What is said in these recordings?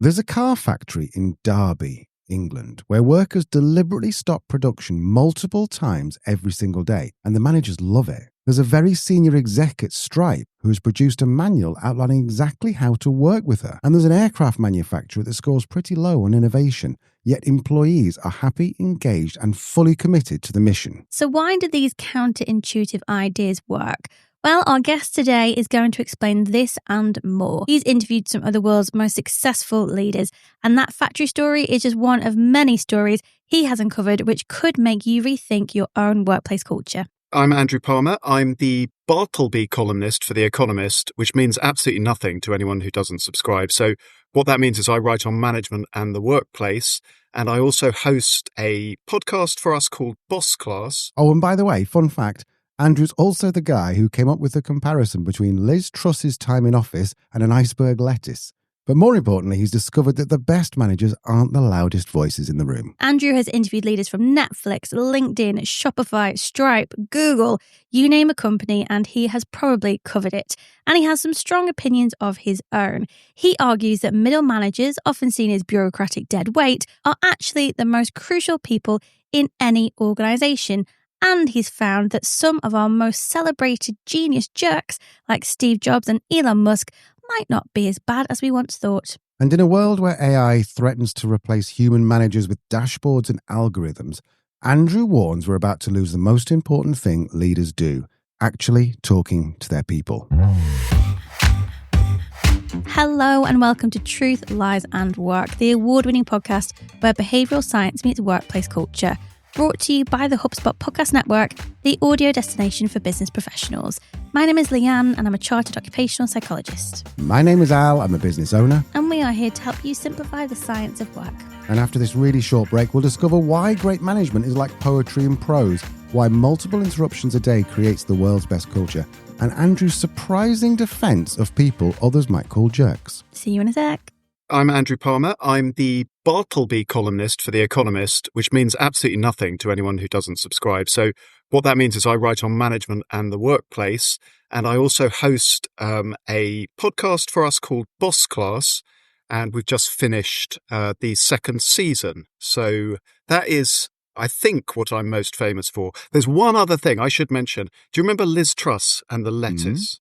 There's a car factory in Derby, England, where workers deliberately stop production multiple times every single day, and the managers love it. There's a very senior exec at Stripe who has produced a manual outlining exactly how to work with her. And there's an aircraft manufacturer that scores pretty low on innovation, yet employees are happy, engaged, and fully committed to the mission. So why do these counterintuitive ideas work? Well, our guest today is going to explain this and more. He's interviewed some of the world's most successful leaders, and that factory story is just one of many stories he has uncovered which could make you rethink your own workplace culture. I'm Andrew Palmer. I'm the Bartleby columnist for The Economist, which means absolutely nothing to anyone who doesn't subscribe. So what that means is I write on management and the workplace, and I also host a podcast for us called Boss Class. Oh, and by the way, fun fact, Andrew's also the guy who came up with the comparison between Liz Truss's time in office and an iceberg lettuce. But more importantly, he's discovered that the best managers aren't the loudest voices in the room. Andrew has interviewed leaders from Netflix, LinkedIn, Shopify, Stripe, Google, you name a company, and he has probably covered it. And he has some strong opinions of his own. He argues that middle managers, often seen as bureaucratic dead weight, are actually the most crucial people in any organisation. And he's found that some of our most celebrated genius jerks, like Steve Jobs and Elon Musk, might not be as bad as we once thought. And in a world where AI threatens to replace human managers with dashboards and algorithms, Andrew warns we're about to lose the most important thing leaders do, actually talking to their people. Hello and welcome to Truth, Lies and Work, the award-winning podcast where behavioural science meets workplace culture. Brought to you by the HubSpot Podcast Network, the audio destination for business professionals. My name is Leanne and I'm a chartered occupational psychologist. My name is Al, I'm a business owner. And we are here to help you simplify the science of work. And after this really short break, we'll discover why great management is like poetry and prose, why multiple interruptions a day creates the world's best culture, and Andrew's surprising defence of people others might call jerks. See you in a sec. I'm Andrew Palmer. I'm the Bartleby columnist for The Economist, which means absolutely nothing to anyone who doesn't subscribe. So what that means is I write on management and the workplace, and I also host a podcast for us called Boss Class, and we've just finished the second season. So that is, I think, what I'm most famous for. There's one other thing I should mention. Do you remember Liz Truss and the lettuce?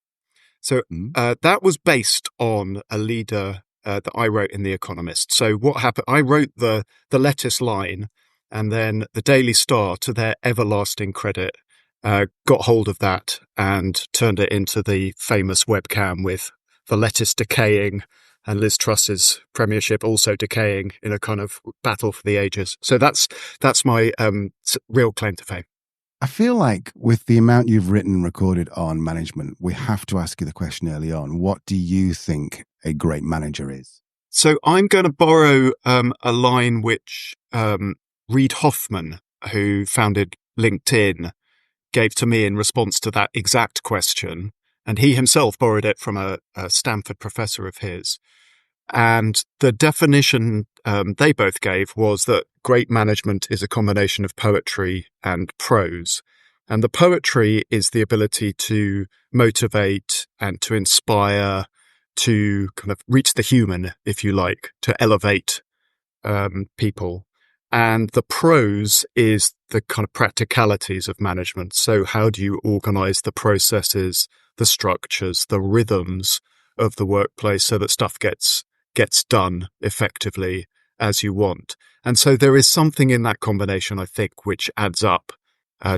So that was based on a leader that I wrote in The Economist. So what happened, I wrote the lettuce line, and then the Daily Star, to their everlasting credit, got hold of that and turned it into the famous webcam with the lettuce decaying and Liz Truss's premiership also decaying in a kind of battle for the ages. So that's my real claim to fame. I feel like with the amount you've written and recorded on management, we have to ask you the question early on. What do you think a great manager is? So I'm going to borrow a line which Reid Hoffman, who founded LinkedIn, gave to me in response to that exact question. And he himself borrowed it from a Stanford professor of his. And the definition they both gave was that great management is a combination of poetry and prose. And the poetry is the ability to motivate and to inspire, to kind of reach the human, if you like, to elevate people. And the prose is the kind of practicalities of management. So how do you organize the processes, the structures, the rhythms of the workplace so that stuff gets done effectively as you want? And so there is something in that combination, I think, which adds up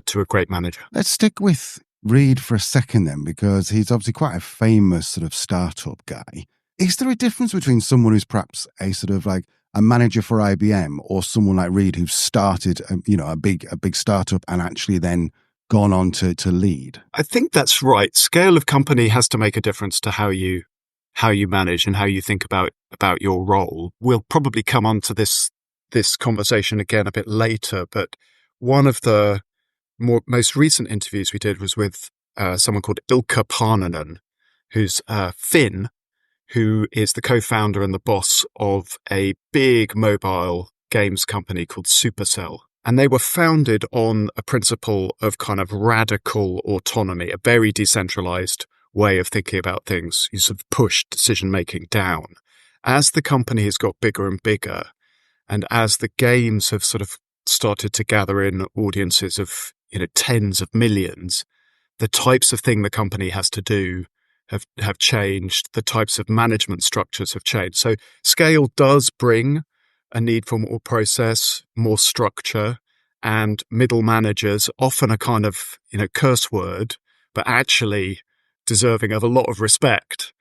to a great manager. Let's stick with Reid for a second then, because he's obviously quite a famous sort of startup guy. Is there a difference between someone who's perhaps a sort of like a manager for IBM or someone like Reid who's started, a big startup and actually then gone on to lead? I think that's right. Scale of company has to make a difference to how you manage and how you think about your role. We'll probably come on to this conversation again a bit later, but one of the most recent interviews we did was with someone called Ilkka Parnanen, who's Finn, who is the co-founder and the boss of a big mobile games company called Supercell. And they were founded on a principle of kind of radical autonomy, a very decentralized way of thinking about things. You sort of push decision-making down. as the company has got bigger and bigger, and as the games have sort of started to gather in audiences of, tens of millions, the types of thing the company has to do have changed. The types of management structures have changed. So scale does bring a need for more process, more structure, and middle managers, often a kind of, curse word, but actually deserving of a lot of respect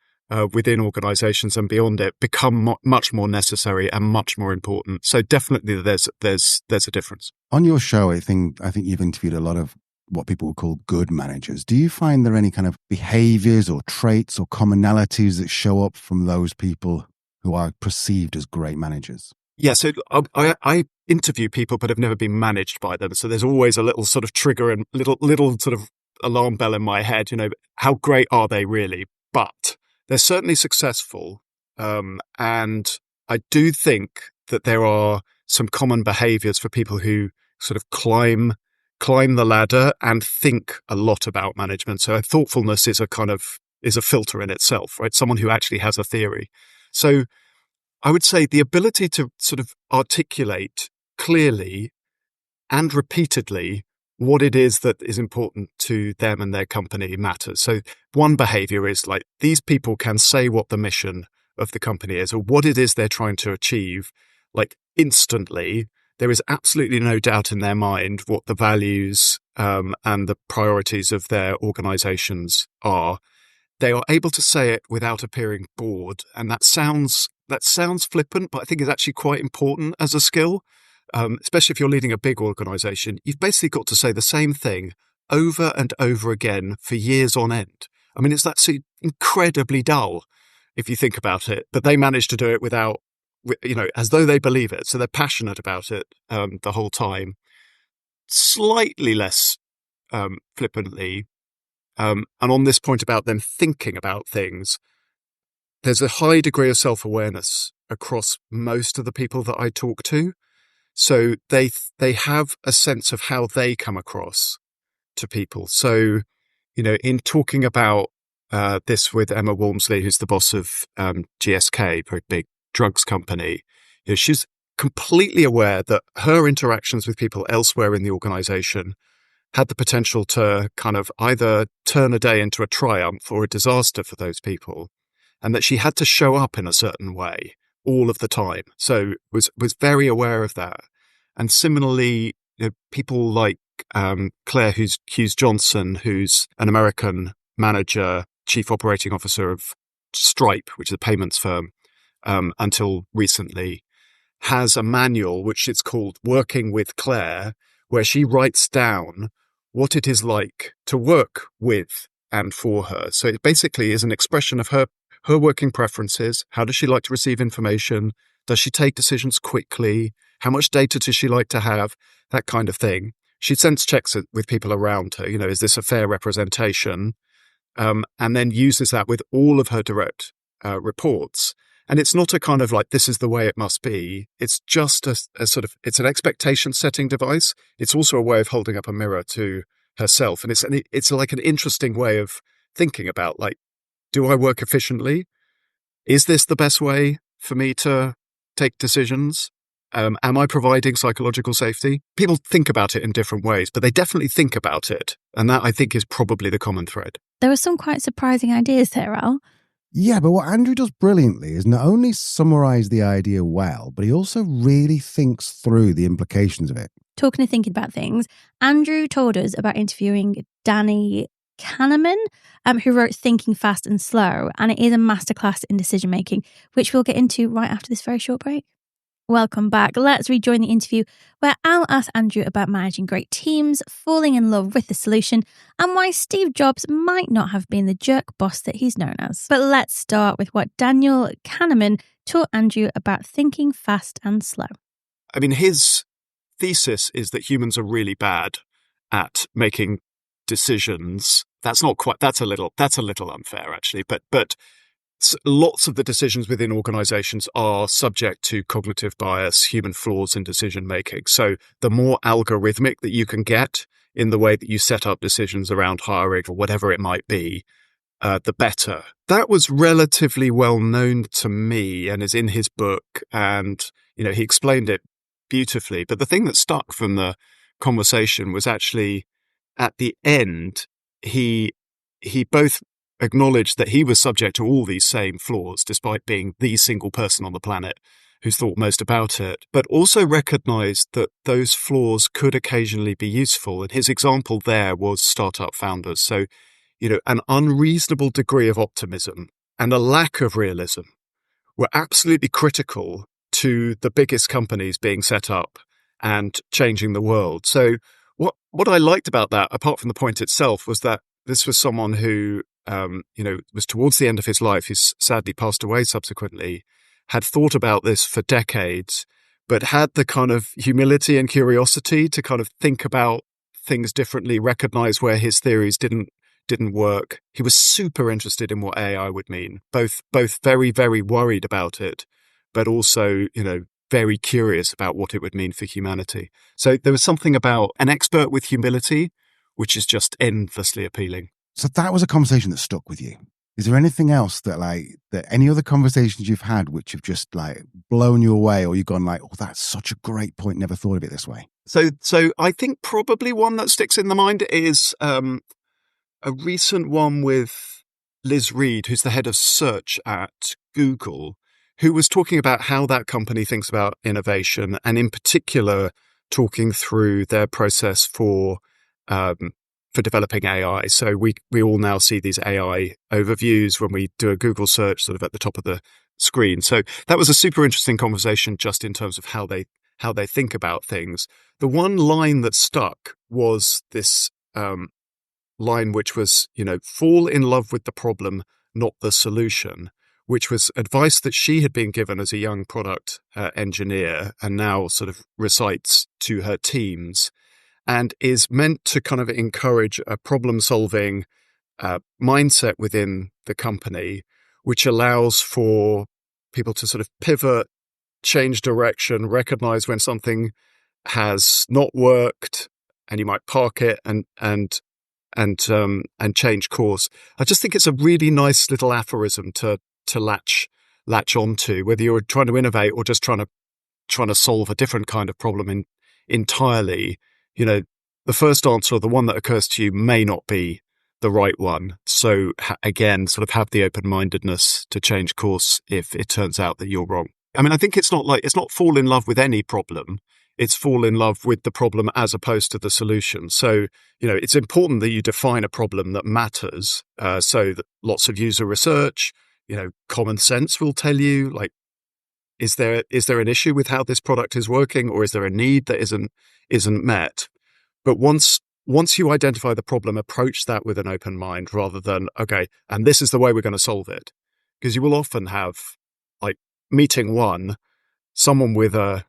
within organizations and beyond it, become much more necessary and much more important. So definitely there's a difference. On your show, I think you've interviewed a lot of what people would call good managers. Do you find there any kind of behaviors or traits or commonalities that show up from those people who are perceived as great managers? Yeah, so I interview people but have never been managed by them. So there's always a little sort of trigger and little sort of alarm bell in my head, how great are they really? But they're certainly successful. And I do think that there are some common behaviors for people who sort of climb the ladder and think a lot about management. So thoughtfulness is a filter in itself, right? Someone who actually has a theory. So I would say the ability to sort of articulate clearly and repeatedly what it is that is important to them and their company matters. So one behavior is like, these people can say what the mission of the company is or what it is they're trying to achieve, like instantly. There is absolutely no doubt in their mind what the values and the priorities of their organizations are. They are able to say it without appearing bored. And that sounds flippant, but I think it's actually quite important as a skill, especially if you're leading a big organization. You've basically got to say the same thing over and over again for years on end. I mean, that's incredibly dull if you think about it, but they manage to do it without, as though they believe it. So they're passionate about it the whole time. Slightly less flippantly. And on this point about them thinking about things, there's a high degree of self-awareness across most of the people that I talk to. So they have a sense of how they come across to people. So, in talking about this with Emma Walmsley, who's the boss of GSK, very big drugs company, she's completely aware that her interactions with people elsewhere in the organization had the potential to kind of either turn a day into a triumph or a disaster for those people, and that she had to show up in a certain way all of the time. So was very aware of that. And similarly, people like Claire Hughes Johnson, who's an American manager, chief operating officer of Stripe, which is a payments firm, until recently, has a manual which is called Working with Claire, where she writes down what it is like to work with and for her. So it basically is an expression of her working preferences. How does she like to receive information? Does she take decisions quickly? How much data does she like to have? That kind of thing. She sense checks it with people around her. Is this a fair representation? And then uses that with all of her direct reports. And it's not a kind of like, this is the way it must be. It's just a sort of, it's an expectation setting device. It's also a way of holding up a mirror to herself. And it's like an interesting way of thinking about, like, do I work efficiently? Is this the best way for me to take decisions? Am I providing psychological safety? People think about it in different ways, but they definitely think about it. And that, I think, is probably the common thread. There are some quite surprising ideas there, Al. Yeah, but what Andrew does brilliantly is not only summarize the idea well, but he also really thinks through the implications of it. Talking of thinking about things, Andrew told us about interviewing Danny Kahneman, who wrote Thinking Fast and Slow, and it is a masterclass in decision making, which we'll get into right after this very short break. Welcome back. Let's rejoin the interview where Al asked Andrew about managing great teams, falling in love with the solution, and why Steve Jobs might not have been the jerk boss that he's known as. But let's start with what Daniel Kahneman taught Andrew about thinking fast and slow. I mean, his thesis is that humans are really bad at making decisions. That's a little unfair, actually, but lots of the decisions within organizations are subject to cognitive bias, human flaws in decision making. So the more algorithmic that you can get in the way that you set up decisions around hiring or whatever it might be, the better. That was relatively well known to me and is in his book. And, he explained it beautifully. But the thing that stuck from the conversation was actually at the end, he both acknowledged that he was subject to all these same flaws, despite being the single person on the planet who's thought most about it, but also recognized that those flaws could occasionally be useful. And his example there was startup founders. So, an unreasonable degree of optimism and a lack of realism were absolutely critical to the biggest companies being set up and changing the world. So what I liked about that, apart from the point itself, was that this was someone who, was towards the end of his life. He's sadly passed away subsequently, had thought about this for decades, but had the kind of humility and curiosity to kind of think about things differently, recognize where his theories didn't work. He was super interested in what AI would mean, both very, very worried about it, but also, very curious about what it would mean for humanity. So there was something about an expert with humility, which is just endlessly appealing. So that was a conversation that stuck with you. Is there anything else that any other conversations you've had which have just blown you away, or you've gone oh, that's such a great point, never thought of it this way? So I think probably one that sticks in the mind is a recent one with Liz Reed, who's the head of search at Google, who was talking about how that company thinks about innovation, and in particular talking through their process for developing AI. So we all now see these AI overviews when we do a Google search sort of at the top of the screen. So that was a super interesting conversation just in terms of how they think about things. The one line that stuck was this line which was, fall in love with the problem, not the solution, which was advice that she had been given as a young product engineer and now sort of recites to her teams, and is meant to kind of encourage a problem-solving mindset within the company, which allows for people to sort of pivot, change direction, recognize when something has not worked, and you might park it and change course. I just think it's a really nice little aphorism to latch onto, whether you're trying to innovate or just trying to solve a different kind of problem entirely. The first answer, or the one that occurs to you, may not be the right one. So again, sort of have the open-mindedness to change course if it turns out that you're wrong. I mean, I think it's not fall in love with any problem. It's fall in love with the problem as opposed to the solution. So, it's important that you define a problem that matters, so that lots of user research, common sense will tell you, is there an issue with how this product is working, or is there a need that isn't met? But once you identify the problem, approach that with an open mind rather than, okay, and this is the way we're going to solve it. Because you will often have, meeting one, someone with a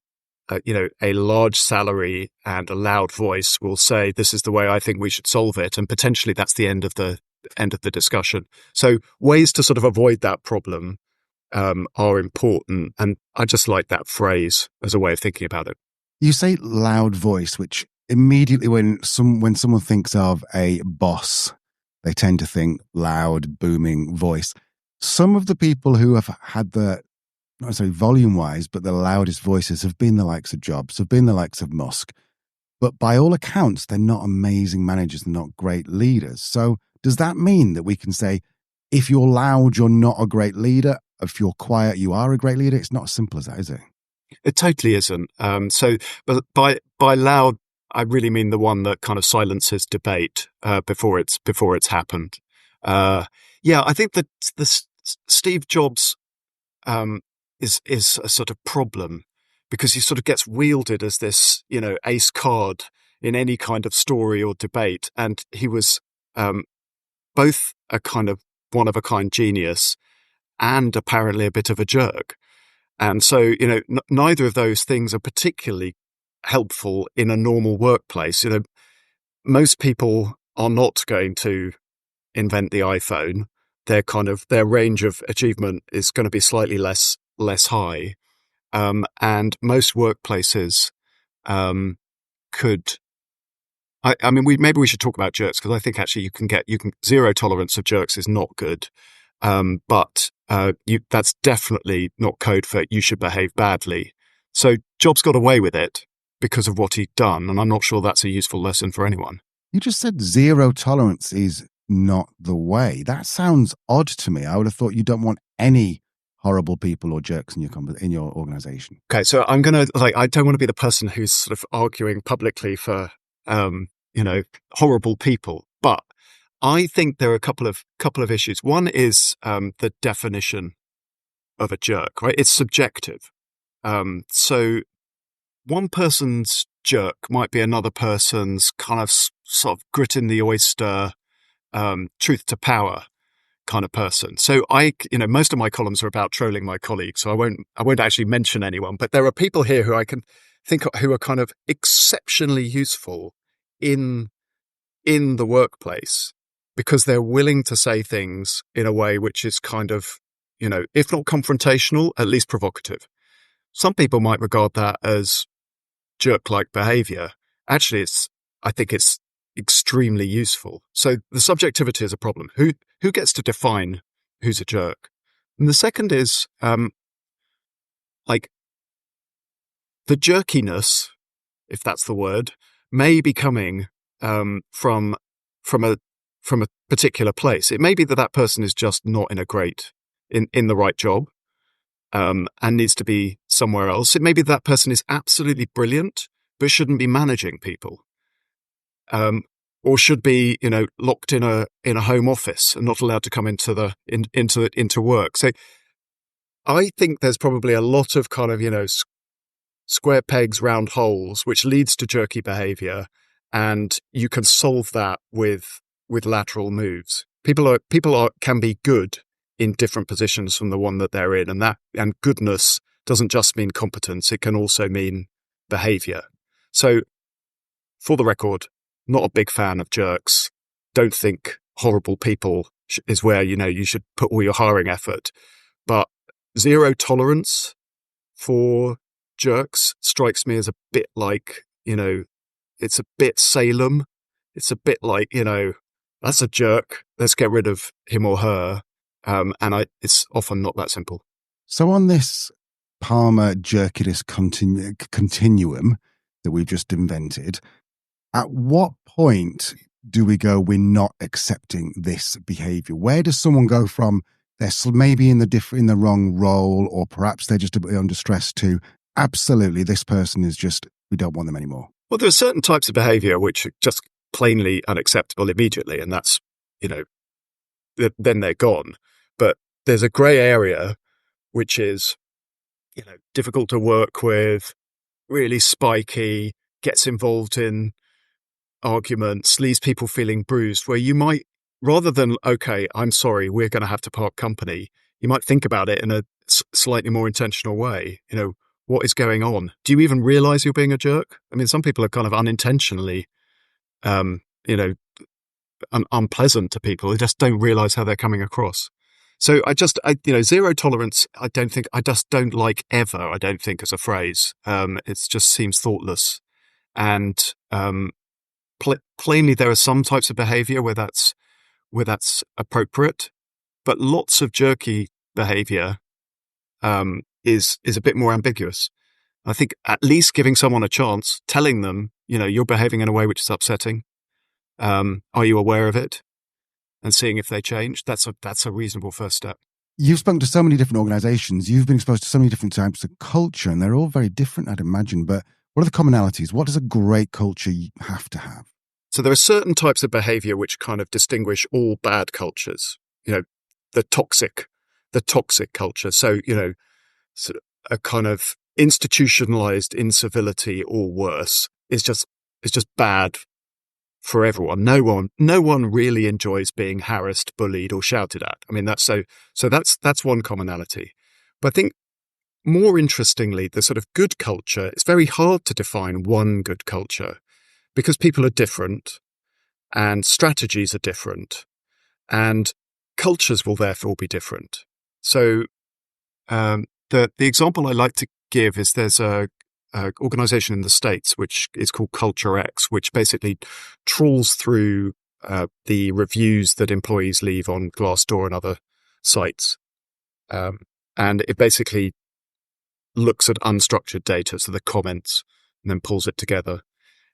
large salary and a loud voice will say, this is the way I think we should solve it. And potentially that's the end of the discussion. So ways to sort of avoid that problem are important. And I just like that phrase as a way of thinking about it. You say loud voice, which immediately when someone thinks of a boss, they tend to think loud, booming voice. Some of the people who have had the, not necessarily volume-wise, but the loudest voices have been the likes of Jobs, have been the likes of Musk. But by all accounts, they're not amazing managers, they're not great leaders. So does that mean that we can say, if you're loud, you're not a great leader? If you're quiet, you are a great leader? It's not as simple as that, is it? It totally isn't. But by loud, I really mean the one that kind of silences debate before it's happened. I think that the Steve Jobs is a sort of problem, because he sort of gets wielded as this, ace card in any kind of story or debate. And he was both a kind of one-of-a-kind genius and apparently a bit of a jerk. And so, neither of those things are particularly helpful in a normal workplace. Most people are not going to invent the iPhone. Their range of achievement is going to be slightly less high. And most workplaces could I mean, maybe we should talk about jerks, because I think actually you can zero tolerance of jerks is not good. But that's definitely not code for you should behave badly. So Jobs got away with it because of what he'd done, and I'm not sure that's a useful lesson for anyone. You just said zero tolerance is not the way. That sounds odd to me. I would have thought you don't want any horrible people or jerks in your organization. Okay, so I don't want to be the person who's sort of arguing publicly for horrible people, but I think there are a couple of issues. One is the definition of a jerk, right? It's subjective. So one person's jerk might be another person's kind of sort of grit in the oyster, truth to power kind of person. So most of my columns are about trolling my colleagues, so I won't actually mention anyone, but there are people here who I can think of who are kind of exceptionally useful in the workplace because they're willing to say things in a way which is kind of, if not confrontational, at least provocative. Some people might regard that as jerk-like behavior. Actually, I think it's extremely useful. So the subjectivity is a problem. Who gets to define who's a jerk? And the second is the jerkiness, if that's the word, may be coming from a particular place. It may be that person is just not in the right job, and needs to be somewhere else. It may be that person is absolutely brilliant, but shouldn't be managing people, or should be, locked in a home office and not allowed to come into work. So I think there's probably a lot of kind of, square pegs, round holes, which leads to jerky behavior. And you can solve that with lateral moves. People can be good in different positions from the one that they're in. And goodness doesn't just mean competence. It can also mean behavior. So for the record, not a big fan of jerks. Don't think horrible people is where, you should put all your hiring effort. But zero tolerance for jerks strikes me as a bit like, it's a bit Salem. It's a bit like, that's a jerk. Let's get rid of him or her. It's often not that simple. So on this Palmer jerkiness continuum that we've just invented, at what point do we go, we're not accepting this behavior? Where does someone go from they're maybe in the wrong role, or perhaps they're just a bit under stress, to absolutely this person is just, we don't want them anymore? Well, there are certain types of behavior which are just plainly unacceptable immediately, and that's, then they're gone. But there's a grey area which is, difficult to work with, really spiky, gets involved in arguments, leaves people feeling bruised, where you might, rather than, okay, I'm sorry, we're going to have to part company, you might think about it in a slightly more intentional way. What is going on? Do you even realize you're being a jerk? I mean, some people are kind of unintentionally, unpleasant to people. They just don't realize how they're coming across. So zero tolerance, I just don't like ever, I don't think, as a phrase. It just seems thoughtless. And plainly there are some types of behavior where that's appropriate, but lots of jerky behavior is a bit more ambiguous. I think at least giving someone a chance, telling them, you're behaving in a way which is upsetting. Are you aware of it? And seeing if they change, that's a reasonable first step. You've spoken to so many different organizations. You've been exposed to so many different types of culture, and they're all very different, I'd imagine. But what are the commonalities? What does a great culture have to have? So there are certain types of behavior which kind of distinguish all bad cultures. The toxic culture. So, sort of a kind of institutionalized incivility or worse is just bad for everyone. No one really enjoys being harassed, bullied, or shouted at. I mean, that's one commonality. But I think more interestingly, the sort of good culture, it's very hard to define one good culture because people are different and strategies are different and cultures will therefore be different. So the example I like to give is there's a organization in the States, which is called Culture X, which basically trawls through the reviews that employees leave on Glassdoor and other sites. And it basically looks at unstructured data, so the comments, and then pulls it together.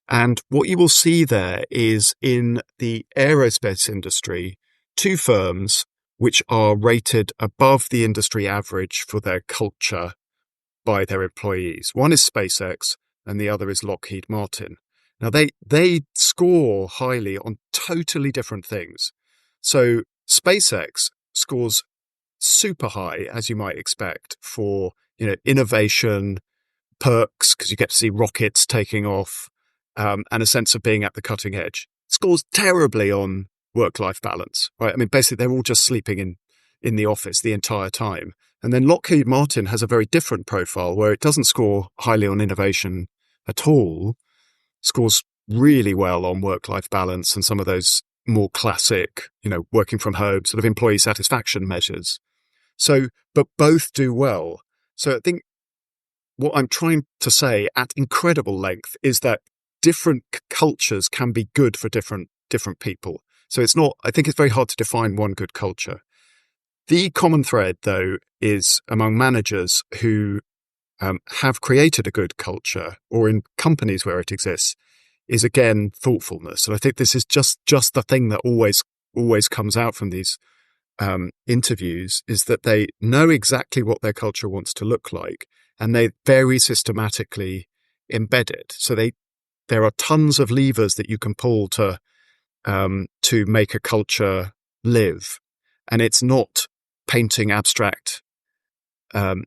And what you will see there is in the aerospace industry, 2 firms which are rated above the industry average for their culture by their employees. One is SpaceX and the other is Lockheed Martin. Now, they score highly on totally different things. So SpaceX scores super high, as you might expect, for innovation, perks, because you get to see rockets taking off, and a sense of being at the cutting edge. Scores terribly on work-life balance, right? I mean, basically, they're all just sleeping in the office the entire time. And then Lockheed Martin has a very different profile where it doesn't score highly on innovation at all, scores really well on work-life balance and some of those more classic, working from home, sort of employee satisfaction measures. So, but both do well. So I think what I'm trying to say at incredible length is that different cultures can be good for different people. So I think it's very hard to define one good culture. The common thread, though, is among managers who have created a good culture, or in companies where it exists, is again thoughtfulness. And I think this is just the thing that always comes out from these interviews, is that they know exactly what their culture wants to look like, and they very systematically embed it. So there are tons of levers that you can pull to make a culture live, and it's not painting abstract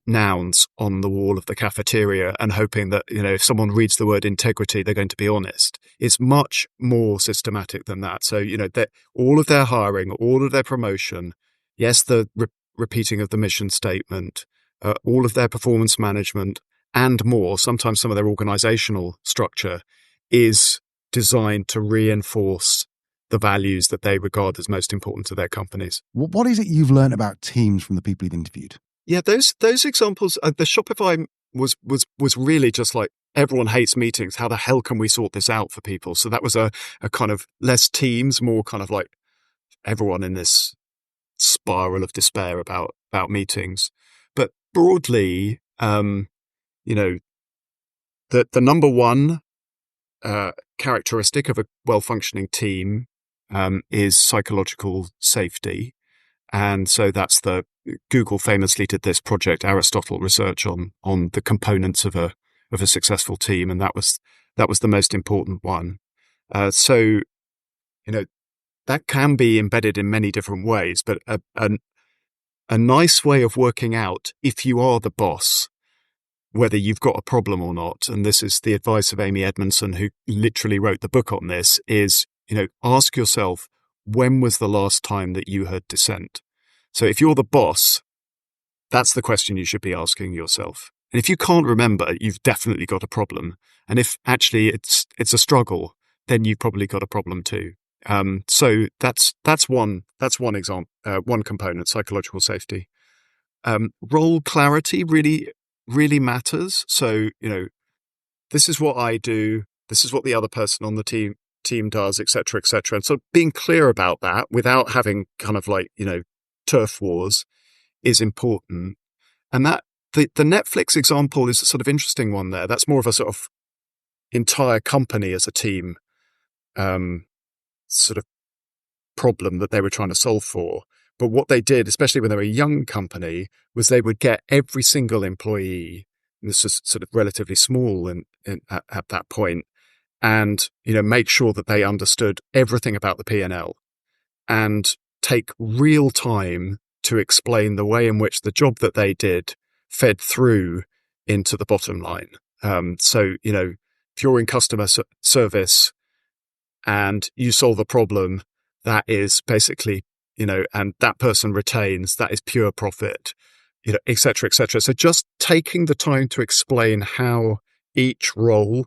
nouns on the wall of the cafeteria and hoping that if someone reads the word integrity, they're going to be honest. It's much more systematic than that. So all of their hiring, all of their promotion, yes, the repeating of the mission statement, all of their performance management, and more. Sometimes some of their organizational structure is designed to reinforce the values that they regard as most important to their companies. What is it you've learned about teams from the people you've interviewed? Yeah, those examples, the Shopify was really just like, everyone hates meetings. How the hell can we sort this out for people? So that was a kind of less teams, more kind of like everyone in this spiral of despair about meetings. But broadly, the number one characteristic of a well-functioning team is psychological safety. And so that's Google famously did this Project Aristotle research on the components of a successful team, and that was the most important one. So that can be embedded in many different ways, but a nice way of working out, if you are the boss, whether you've got a problem or not, and this is the advice of Amy Edmondson, who literally wrote the book on this, is ask yourself, when was the last time that you heard dissent? So if you're the boss, that's the question you should be asking yourself. And if you can't remember, you've definitely got a problem. And if actually it's a struggle, then you've probably got a problem too. So that's one example, one component, psychological safety. Role clarity really, really matters. So, this is what I do. This is what the other person on the team does, et cetera, et cetera. And so being clear about that without having kind of like, turf wars is important. And that the Netflix example is a sort of interesting one there. That's more of a sort of entire company as a team sort of problem that they were trying to solve for. But what they did, especially when they were a young company, was they would get every single employee, and this was sort of relatively small at that point, and make sure that they understood everything about the P&L and take real time to explain the way in which the job that they did fed through into the bottom line. So, if you're in customer service and you solve a problem, that is basically, and that person retains, that is pure profit, et cetera, et cetera. So just taking the time to explain how each role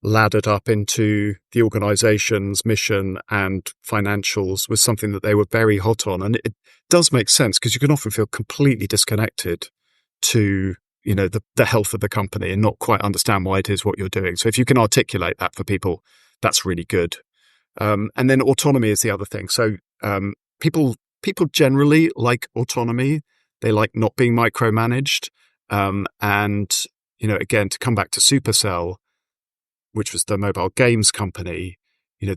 laddered up into the organization's mission and financials was something that they were very hot on. And it does make sense because you can often feel completely disconnected to the health of the company and not quite understand why it is what you're doing. So if you can articulate that for people, that's really good. And then autonomy is the other thing. So people generally like autonomy. They like not being micromanaged. And again, to come back to Supercell, which was the mobile games company,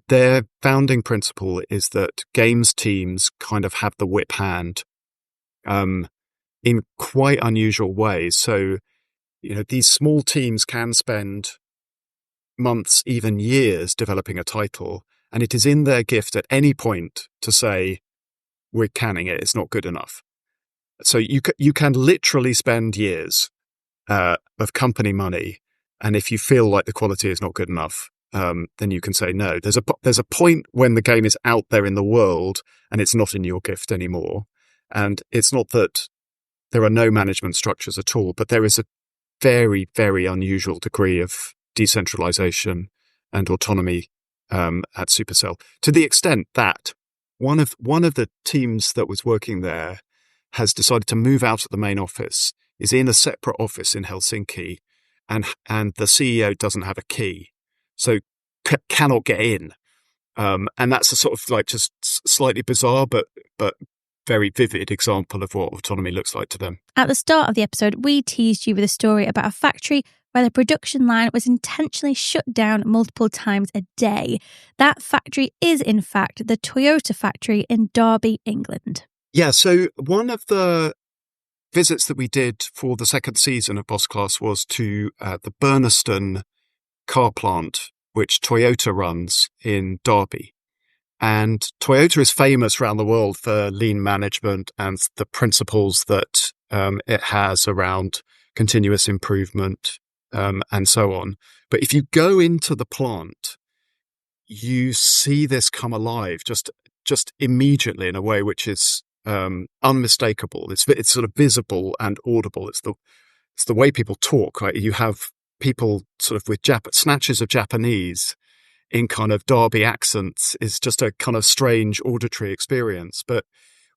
their founding principle is that games teams kind of have the whip hand in quite unusual ways. So, these small teams can spend months, even years developing a title, and it is in their gift at any point to say, we're canning it, it's not good enough. So you can literally spend years of company money, and if you feel like the quality is not good enough, then you can say no. There's a point when the game is out there in the world and it's not in your gift anymore. And it's not that there are no management structures at all, but there is a very, very unusual degree of decentralization and autonomy at Supercell, to the extent that one of the teams that was working there has decided to move out of the main office, is in a separate office in Helsinki, and the CEO doesn't have a key, so cannot get in. And that's a sort of like just slightly bizarre, but very vivid example of what autonomy looks like to them. At the start of the episode, we teased you with a story about a factory where the production line was intentionally shut down multiple times a day. That factory is, in fact, the Toyota factory in Derby, England. Yeah, so one of the visits that we did for the second season of Boss Class was to the Burnaston car plant, which Toyota runs in Derby. And Toyota is famous around the world for lean management and the principles that it has around continuous improvement and so on. But if you go into the plant, you see this come alive just immediately in a way which is unmistakable. It's sort of visible and audible. It's the way people talk, right? You have people sort of with snatches of Japanese in kind of Derby accents. Is just a kind of strange auditory experience. But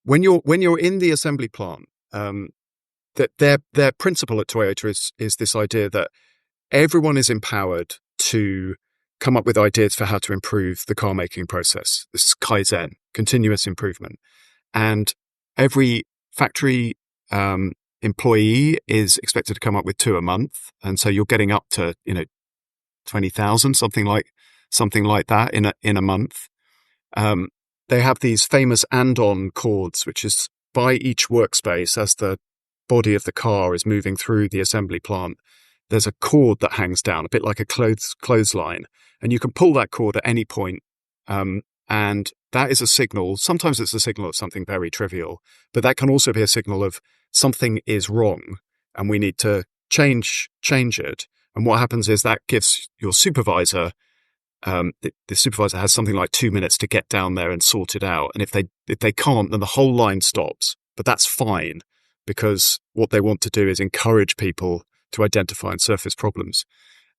when you're in the assembly plant, that their principle at Toyota is this idea that everyone is empowered to come up with ideas for how to improve the car making process. This is Kaizen, continuous improvement. And every factory employee is expected to come up with 2 a month. And so you're getting up to, 20,000, something like that in a month. They have these famous and-on cords, which is by each workspace as the body of the car is moving through the assembly plant. There's a cord that hangs down, a bit like a clothesline, and you can pull that cord at any point. And that is a signal. Sometimes it's a signal of something very trivial, but that can also be a signal of something is wrong and we need to change it. And what happens is that gives your supervisor, the supervisor has something like 2 minutes to get down there and sort it out. And if they can't, then the whole line stops. But that's fine, because what they want to do is encourage people to identify and surface problems.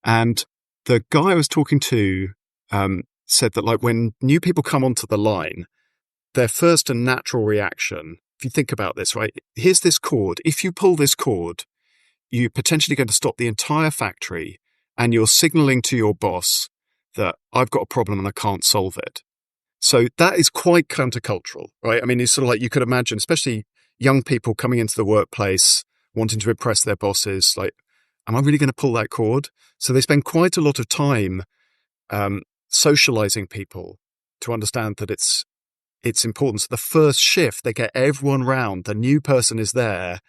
And the guy I was talking to said that, like, when new people come onto the line, their first and natural reaction, if you think about this, right, here's this cord. If you pull this cord, you're potentially going to stop the entire factory, and you're signaling to your boss that I've got a problem and I can't solve it. So that is quite countercultural, right? I mean, it's sort of like, you could imagine, especially young people coming into the workplace, wanting to impress their bosses, like, am I really going to pull that cord? So they spend quite a lot of time socializing people to understand that it's important. So the first shift, they get everyone round, the new person is there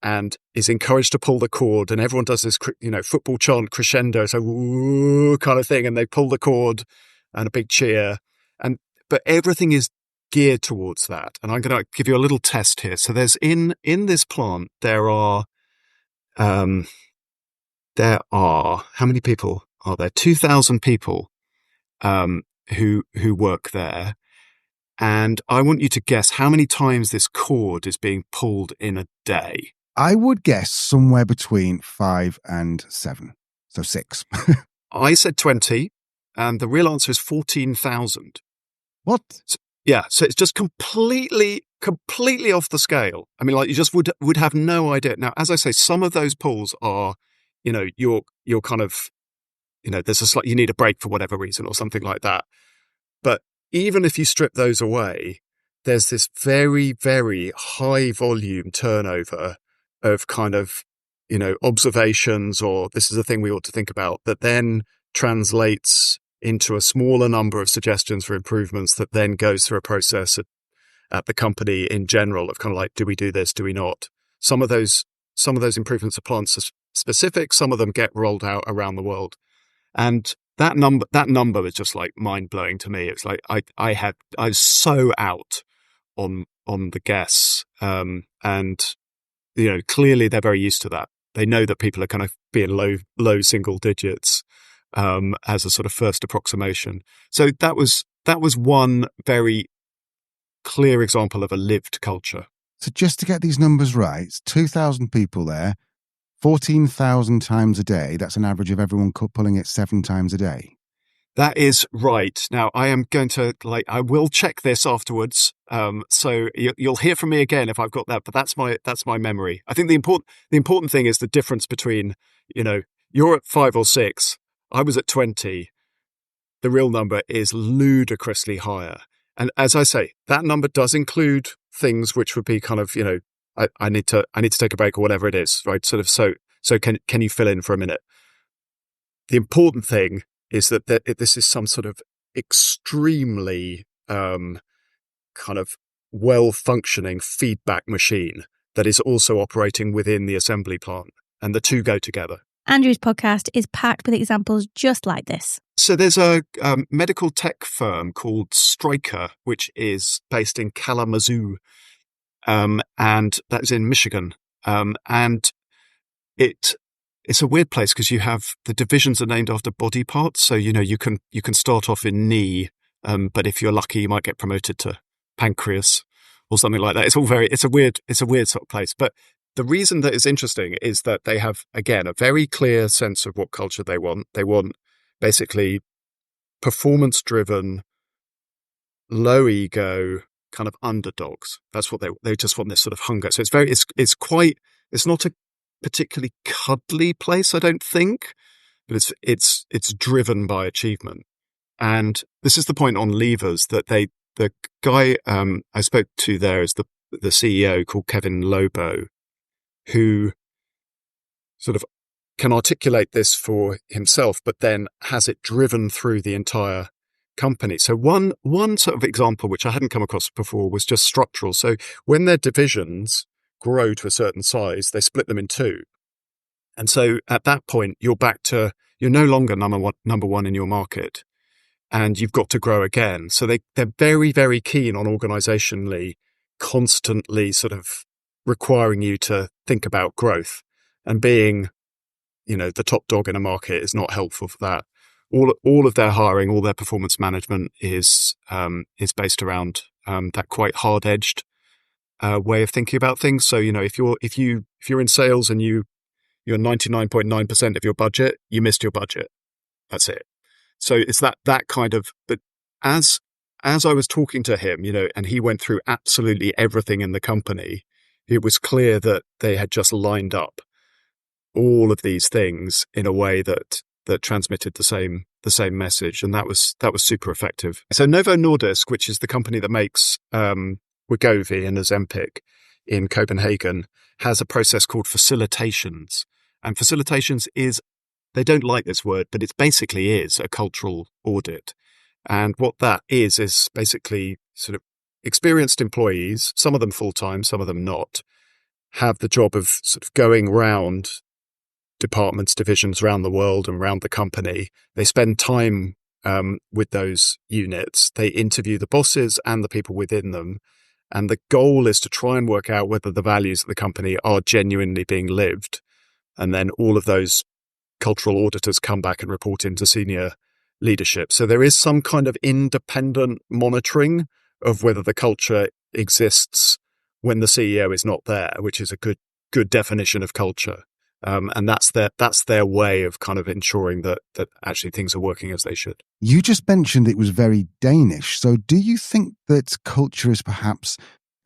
and is encouraged to pull the cord, and everyone does this, football chant crescendo, so woo kind of thing, and they pull the cord and a big cheer. But everything is geared towards that. And I'm going to give you a little test here. So there's in this plant, there are how many people are there? 2,000 people who work there. And I want you to guess how many times this cord is being pulled in a day. I would guess somewhere between 5 and 7. So 6. I said 20, and the real answer is 14,000. What? So it's just completely completely off the scale. I mean, like, you just would have no idea. Now, as I say, some of those pools are, you're kind of, there's you need a break for whatever reason or something like that. But even if you strip those away, there's this very, very high volume turnover of kind of, observations, or this is a thing we ought to think about, that then translates into a smaller number of suggestions for improvements that then goes through a process at the company in general of kind of like, do we do this? Do we not? Some of those improvements are plant specific. Some of them get rolled out around the world. And that number was just like mind blowing to me. It's like, I was so out on the guess. And, clearly they're very used to that. They know that people are kind of being low single digits, as a sort of first approximation. So that was one very clear example of a lived culture. So just to get these numbers right, it's 2,000 people there, 14,000 times a day. That's an average of everyone pulling it 7 times a day. That is right. Now, I am going to, I will check this afterwards. So you'll hear from me again if I've got that, but that's my memory. I think the important thing is the difference between, you're at 5 or 6, I was at 20. The real number is ludicrously higher. And as I say, that number does include things which would be kind of, I need to take a break or whatever it is, right? Sort of, so can you fill in for a minute? The important thing is that this is some sort of extremely kind of well-functioning feedback machine that is also operating within the assembly plant, and the two go together. Andrew's podcast is packed with examples just like this. So there's a medical tech firm called Stryker, which is based in Kalamazoo, and that is in Michigan. And it's a weird place because you have the divisions are named after body parts. So, you can start off in knee, but if you're lucky, you might get promoted to pancreas or something like that. It's a weird sort of place. But the reason that it's interesting is that they have, again, a very clear sense of what culture they want. They want basically performance-driven, low ego kind of underdogs. That's what they just want, this sort of hunger. So it's not a particularly cuddly place, I don't think, but it's driven by achievement. And this is the point on levers that the guy I spoke to there is the CEO called Kevin Lobo, who sort of can articulate this for himself, but then has it driven through the entire company. So one sort of example, which I hadn't come across before, was just structural. So when their divisions grow to a certain size, they split them in two. And so at that point, you're no longer number one in your market, and you've got to grow again. So they're very, very keen on organizationally constantly sort of requiring you to think about growth, and being, the top dog in a market is not helpful for that. All of their hiring, all their performance management is based around that quite hard-edged way of thinking about things. So, if you're in sales and you're 99.9% of your budget, you missed your budget. That's it. So it's that kind of, but as I was talking to him, and he went through absolutely everything in the company, it was clear that they had just lined up all of these things in a way that transmitted the same message, and that was super effective. So Novo Nordisk, which is the company that makes Wegovy and Ozempic in Copenhagen, has a process called facilitations. And facilitations they don't like this word, but it basically is a cultural audit. And what that is basically sort of experienced employees, some of them full-time, some of them not, have the job of sort of going round departments, divisions around the world and around the company. They spend time with those units. They interview the bosses and the people within them. And the goal is to try and work out whether the values of the company are genuinely being lived. And then all of those cultural auditors come back and report into senior leadership. So there is some kind of independent monitoring of whether the culture exists when the CEO is not there, which is a good definition of culture. And that's their way of kind of ensuring that actually things are working as they should. You just mentioned it was very Danish. So do you think that culture is perhaps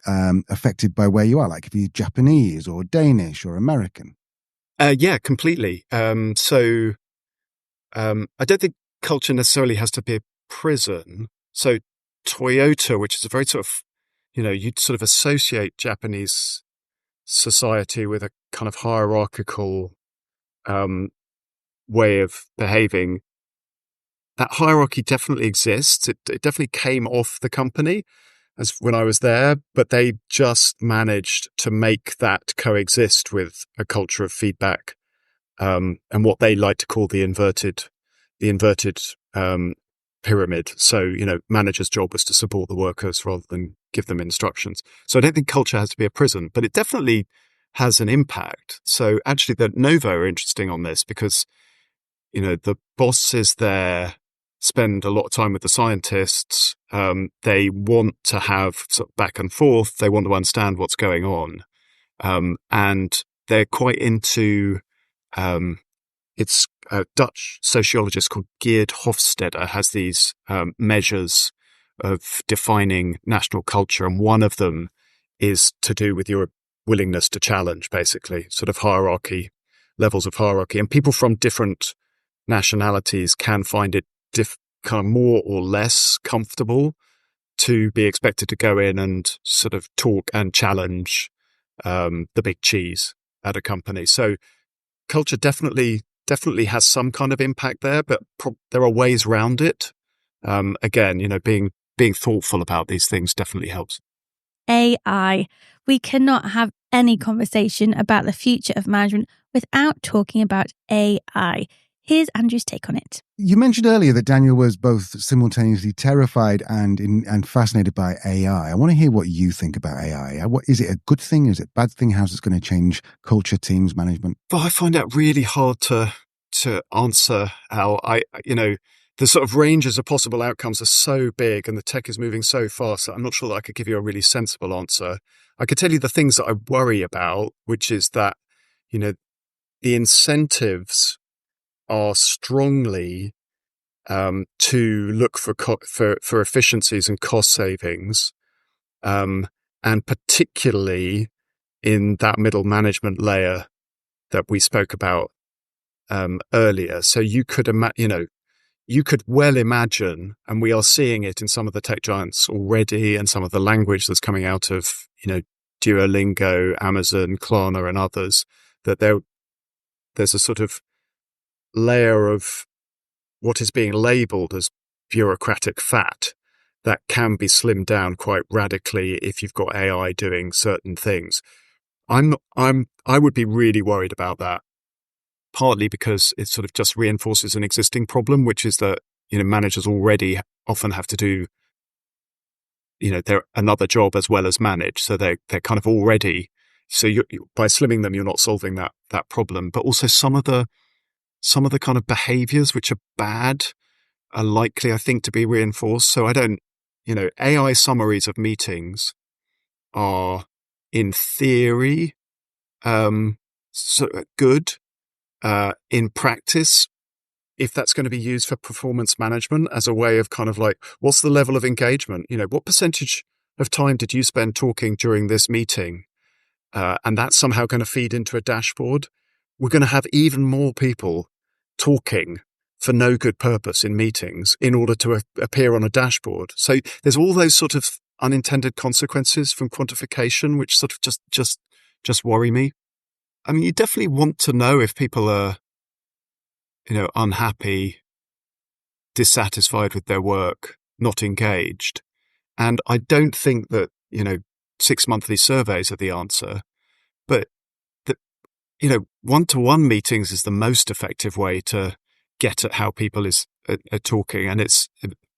affected by where you are, like if you're Japanese or Danish or American? Yeah, completely. So I don't think culture necessarily has to be a prison. So Toyota, which is a very sort of, you'd sort of associate Japanese society with a kind of hierarchical way of behaving. That hierarchy definitely exists. It definitely came off the company as when I was there, but they just managed to make that coexist with a culture of feedback, and what they like to call the inverted pyramid. So, managers' job was to support the workers rather than give them instructions. So I don't think culture has to be a prison, but it definitely has an impact. So actually the Novo are interesting on this because, the bosses there spend a lot of time with the scientists. They want to have sort of back and forth. They want to understand what's going on. And they're quite into, it's a Dutch sociologist called Geert Hofstede has these measures of defining national culture. And one of them is to do with your willingness to challenge, basically, sort of hierarchy, levels of hierarchy. And people from different nationalities can find it kind of more or less comfortable to be expected to go in and sort of talk and challenge the big cheese at a company. So culture definitely has some kind of impact there, but there are ways around it. Again, being thoughtful about these things definitely helps. AI. We cannot have any conversation about the future of management without talking about AI. Here's Andrew's take on it. You mentioned earlier that Daniel was both simultaneously terrified and fascinated by AI. I want to hear what you think about AI. Is it a good thing? Is it a bad thing? How's it going to change culture, teams, management? Well, I find that really hard to answer, Al. The sort of ranges of possible outcomes are so big and the tech is moving so fast that I'm not sure that I could give you a really sensible answer. I could tell you the things that I worry about, which is that, the incentives are strongly to look for efficiencies and cost savings, and particularly in that middle management layer that we spoke about earlier. So you could you could well imagine, and we are seeing it in some of the tech giants already, and some of the language that's coming out of Duolingo, Amazon, Klarna, and others, that there's a sort of layer of what is being labeled as bureaucratic fat that can be slimmed down quite radically if you've got AI doing certain things. I would be really worried about that, partly because it sort of just reinforces an existing problem, which is that, managers already often have to do, they're another job as well as manage. So they're kind of already, so by slimming them, you're not solving that problem. But also some of the kind of behaviors which are bad are likely, I think, to be reinforced. So AI summaries of meetings are in theory, good. In practice, if that's going to be used for performance management as a way of kind of like, what's the level of engagement? What percentage of time did you spend talking during this meeting? And that's somehow going to feed into a dashboard. We're going to have even more people talking for no good purpose in meetings in order to appear on a dashboard. So there's all those sort of unintended consequences from quantification, which sort of just worry me. I mean, you definitely want to know if people are, unhappy, dissatisfied with their work, not engaged. And I don't think that, 6 monthly surveys are the answer, but one-to-one meetings is the most effective way to get at how people are talking. And it's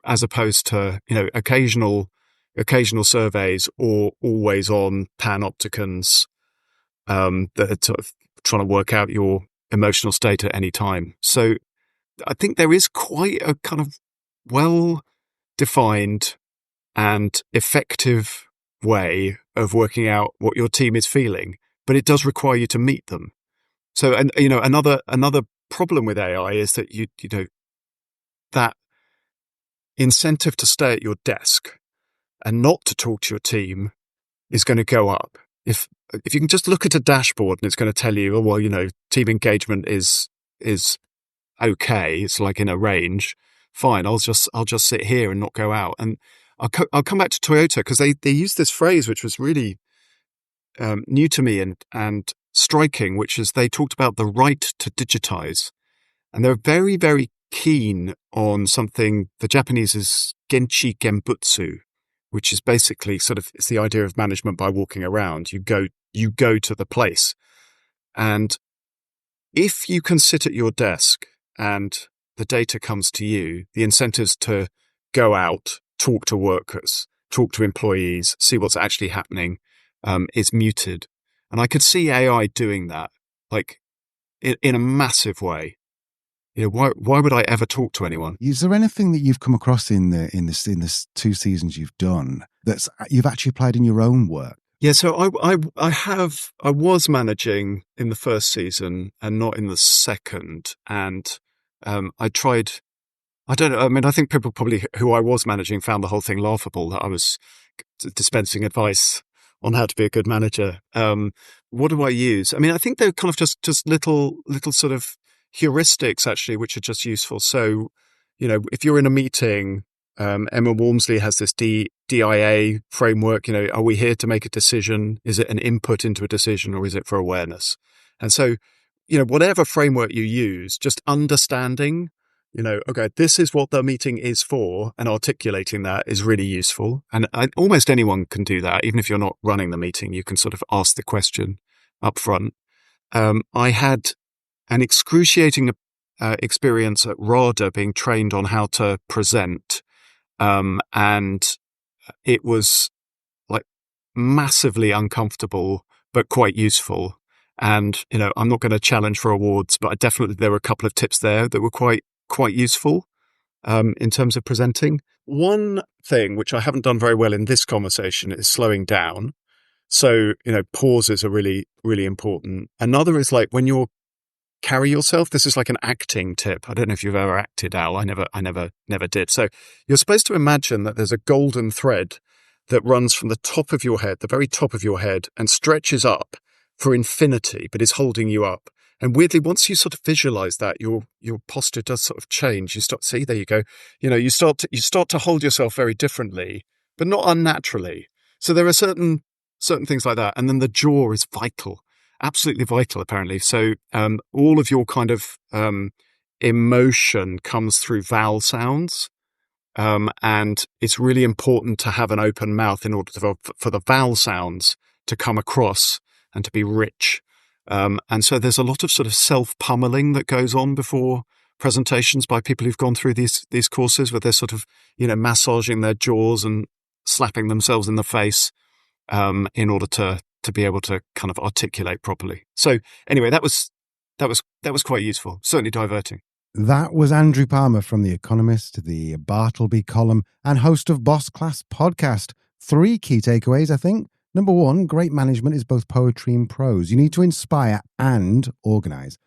as opposed to, occasional surveys or always on panopticons that are sort of trying to work out your emotional state at any time. So I think there is quite a kind of well-defined and effective way of working out what your team is feeling, but it does require you to meet them. So, and another problem with AI is that that incentive to stay at your desk and not to talk to your team is going to go up. If you can just look at a dashboard and it's going to tell you, oh, well, team engagement is okay. It's like in a range. Fine. I'll just sit here and not go out. And I'll come back to Toyota because they used this phrase, which was really new to me and striking, which is they talked about the right to digitize. And they're very, very keen on something the Japanese is genchi genbutsu, which is basically it's the idea of management by walking around. You go to the place. And if you can sit at your desk and the data comes to you, the incentives to go out, talk to workers, talk to employees, see what's actually happening, is muted. And I could see AI doing that, like in a massive way. Why would I ever talk to anyone? Is there anything that you've come across in this 2 seasons you've done that's you've actually applied in your own work? Yeah, so I was managing in the first season and not in the second, and I tried. I don't know. I mean, I think people probably who I was managing found the whole thing laughable that I was dispensing advice on how to be a good manager. What do I use? I mean, I think they're kind of just little sort of heuristics actually, which are just useful. So, if you're in a meeting, Emma Walmsley has this DIA framework. Are we here to make a decision? Is it an input into a decision or is it for awareness? And so, whatever framework you use, just understanding, okay, this is what the meeting is for, and articulating that is really useful. And almost anyone can do that. Even if you're not running the meeting, you can sort of ask the question up front. I had an excruciating experience at RADA being trained on how to present. And it was like massively uncomfortable, but quite useful. And, I'm not going to challenge for awards, but there were a couple of tips there that were quite useful, in terms of presenting. One thing which I haven't done very well in this conversation is slowing down. So, pauses are really, really important. Another is like when you're carry yourself. This is like an acting tip. I don't know if you've ever acted, Al. I never did. So you're supposed to imagine that there's a golden thread that runs from the top of your head, the very top of your head, and stretches up for infinity, but is holding you up. And weirdly, once you sort of visualize that, your posture does sort of change. You start, see, there you go. You start to hold yourself very differently, but not unnaturally. So there are certain things like that. And then the jaw is vital. Absolutely vital, apparently. So all of your kind of emotion comes through vowel sounds, and it's really important to have an open mouth in order for the vowel sounds to come across and to be rich. And so there's a lot of sort of self-pummeling that goes on before presentations by people who've gone through these courses, where they're sort of massaging their jaws and slapping themselves in the face in order to be able to kind of articulate properly. So anyway, that was quite useful, certainly diverting. That was Andrew Palmer from The Economist, the Bartleby column, and host of Boss Class Podcast. 3 key takeaways, I think. Number 1, great management is both poetry and prose. You need to inspire and organize.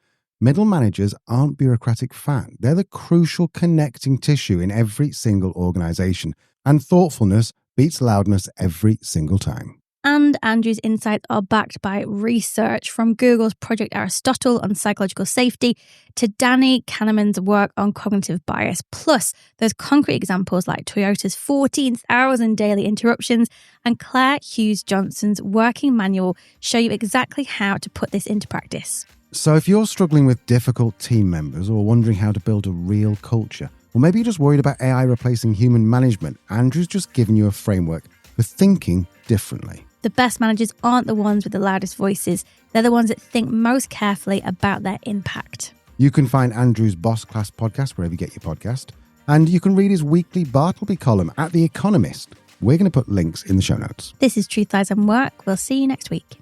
Middle managers aren't bureaucratic fat. They're the crucial connecting tissue in every single organization. And thoughtfulness beats loudness every single time. And Andrew's insights are backed by research, from Google's Project Aristotle on psychological safety to Danny Kahneman's work on cognitive bias. Plus, those concrete examples like Toyota's 14,000 daily interruptions and Claire Hughes Johnson's working manual show you exactly how to put this into practice. So if you're struggling with difficult team members or wondering how to build a real culture, or maybe you're just worried about AI replacing human management, Andrew's just given you a framework for thinking differently. The best managers aren't the ones with the loudest voices. They're the ones that think most carefully about their impact. You can find Andrew's Boss Class podcast wherever you get your podcast. And you can read his weekly Bartleby column at The Economist. We're going to put links in the show notes. This is Truth Lies and Work. We'll see you next week.